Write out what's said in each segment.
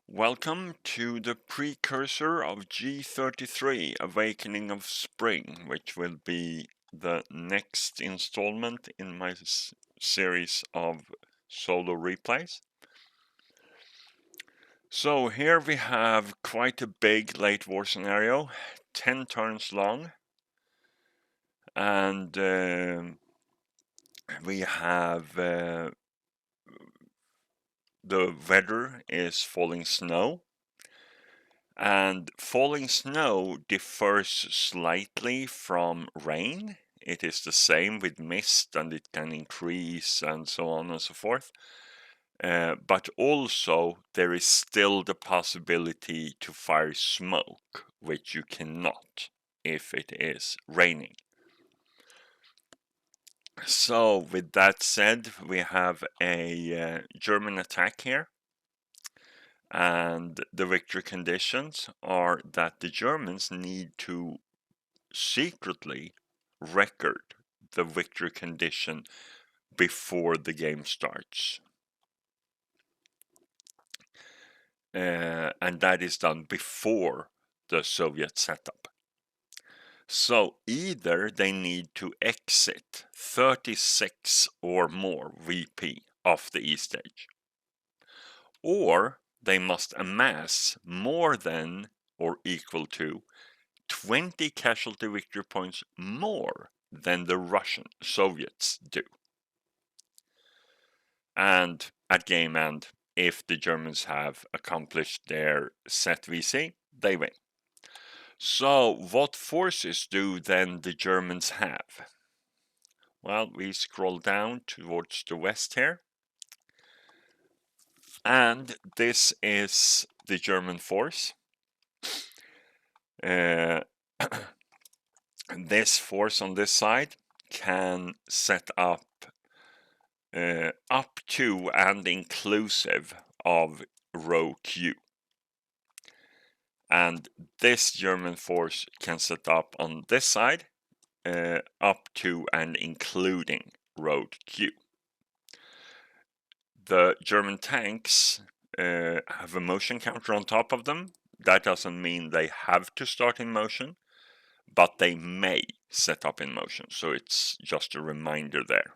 Welcome to the precursor of G33, Awakening of Spring, which will be the next installment in my series of solo replays. So here we have quite a big late war scenario, 10 turns long, and we have the weather is falling snow. And falling snow differs slightly from rain. It is the same with mist, and it can increase and so on and so forth. But also there is still the possibility to fire smoke, which you cannot if it is raining. So with that said, we have a German attack here. And the victory conditions are that the Germans need to secretly record the victory condition before the game starts. And that is done before the Soviet setup. So either they need to exit 36 or more VP off the E stage, or they must amass more than or equal to 20 casualty victory points more than the Russian Soviets do. And at game end, if the Germans have accomplished their set VC, they win. So what forces do then the Germans have? Well, we scroll down towards the west here. And this is the German force. This force on this side can set up to and inclusive of row Q. And this German force can set up on this side up to and including row Q. The German tanks have a motion counter on top of them. That doesn't mean they have to start in motion, but they may set up in motion. So it's just a reminder there.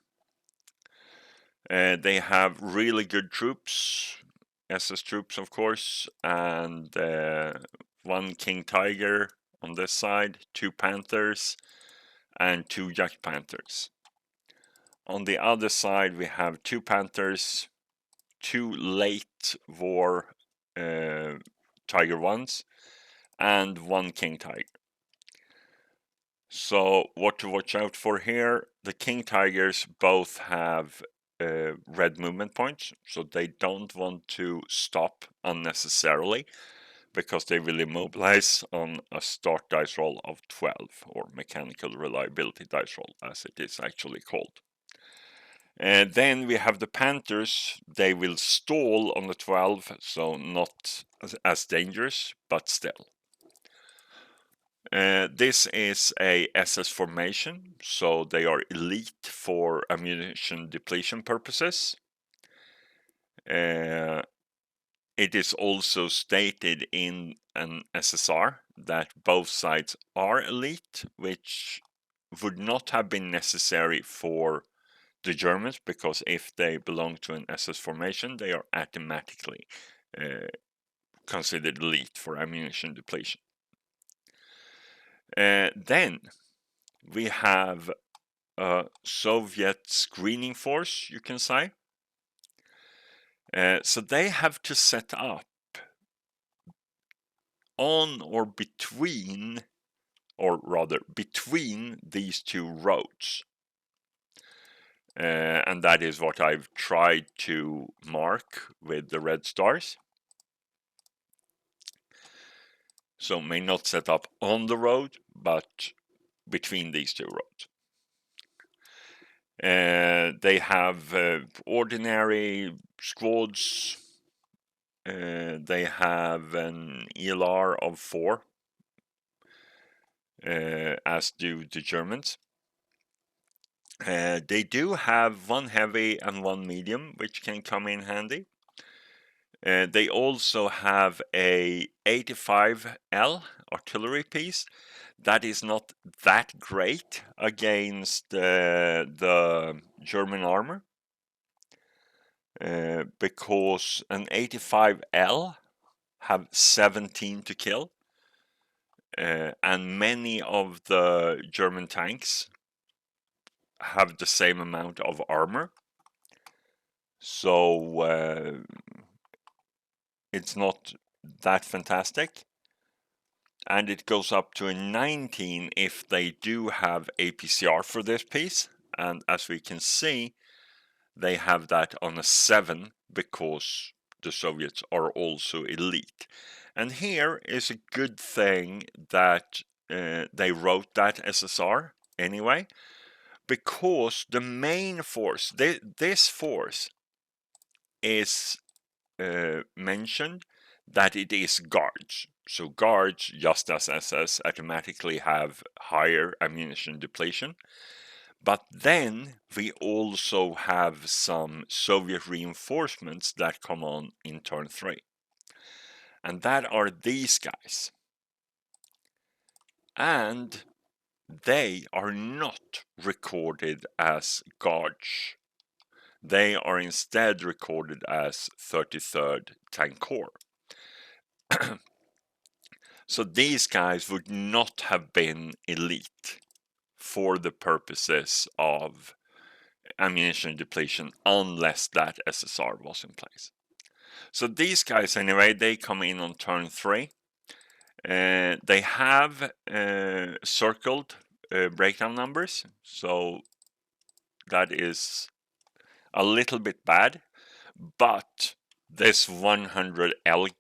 They have really good troops, SS troops, of course, and one King Tiger on this side, 2 Panthers, and 2 Jagd Panthers. On the other side, we have 2 Panthers, 2 late war Tiger 1s, and 1 King Tiger. So what to watch out for here? The King Tigers both have red movement points, so they don't want to stop unnecessarily because they will immobilize on a start dice roll of 12, or mechanical reliability dice roll as it is actually called. And then we have the Panthers. They will stall on the 12, so not as dangerous, but still. This is a SS formation, so they are elite for ammunition depletion purposes. It is also stated in an SSR that both sides are elite, which would not have been necessary for the Germans, because if they belong to an SS formation, they are automatically considered elite for ammunition depletion. Then we have a Soviet screening force, you can say. So they have to set up on or between, or rather between these two roads. And that is what I've tried to mark with the red stars. So may not set up on the road, but between these two roads. They have ordinary squads. They have an ELR of 4, as do the Germans. They do have 1 heavy and 1 medium, which can come in handy. They also have a 85L artillery piece. That is not that great against the German armor, because an 85L have 17 to kill, and many of the German tanks have the same amount of armor. So it's not that fantastic. And it goes up to a 19 if they do have APCR for this piece. And as we can see, they have that on a 7 because the Soviets are also elite. And here is a good thing that they wrote that SSR anyway, because the main force, this force is mentioned that it is guards. So guards, just as SS, automatically have higher ammunition depletion. But then we also have some Soviet reinforcements that come on in turn 3. And that are these guys. And they are not recorded as guards. They are instead recorded as 33rd Tank Corps. So these guys would not have been elite for the purposes of ammunition depletion unless that SSR was in place. So these guys anyway, they come in on turn 3. They have circled breakdown numbers, so that is a little bit bad, but this 100L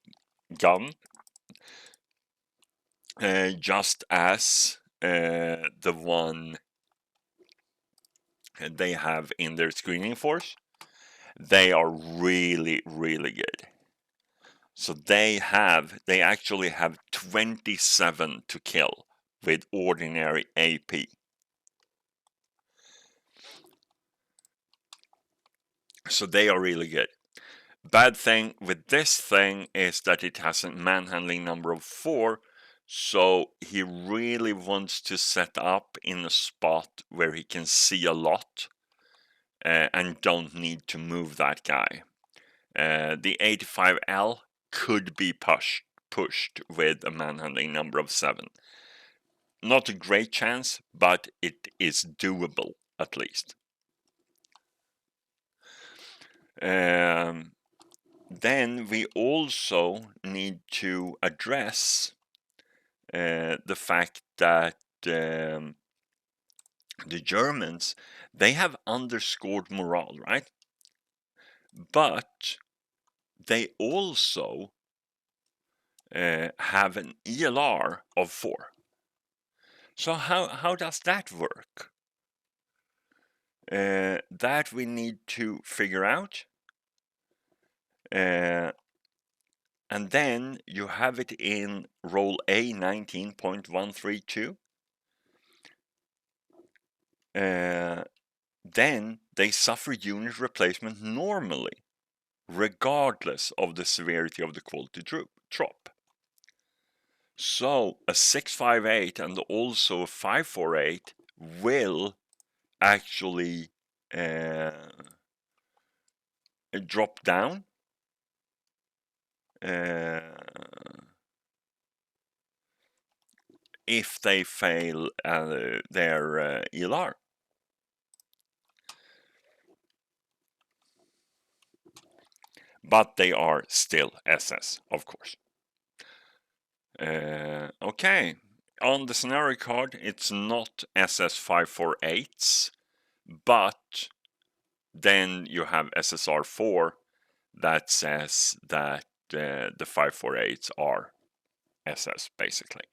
gun, just as the one they have in their screening force, they are really, really good. So they actually have 27 to kill with ordinary AP. So they are really good. Bad thing with this thing is that it has a manhandling number of 4, so he really wants to set up in a spot where he can see a lot and don't need to move that guy. The 85L could be pushed with a manhandling number of 7. Not a great chance, but it is doable at least. Then we also need to address the fact that the Germans, they have underscored morale, right? But they also have an ELR of 4. So how does that work? That we need to figure out. And then you have it in roll A 19.132. Then they suffer unit replacement normally, regardless of the severity of the quality drop. So a 658 and also a 548 will actually drop down if they fail their ELR. But they are still SS, of course. Okay, on the scenario card, it's not SS 548s, but then you have SSR 4 that says that the 548s are SS, basically.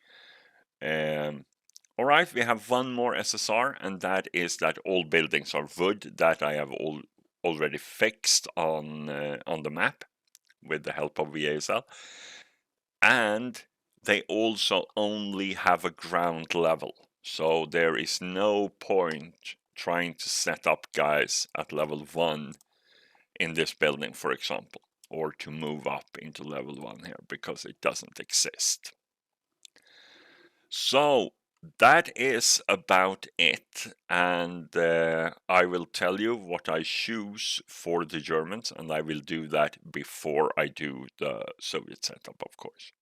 All right, we have one more SSR, and that is that all buildings are wood, that I have already fixed on the map with the help of VASL. And they also only have a ground level, so there is no point trying to set up guys at level 1 in this building, for example. or to move up into level 1 here, because it doesn't exist. So that is about it, and I will tell you what I choose for the Germans, and I will do that before I do the Soviet setup, of course.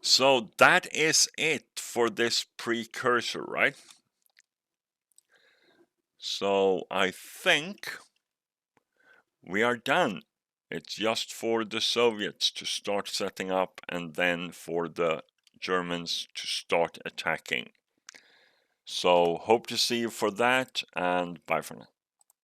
So that is it for this precursor, right? So I think we are done. It's just for the Soviets to start setting up, and then for the Germans to start attacking. So hope to see you for that, and bye for now.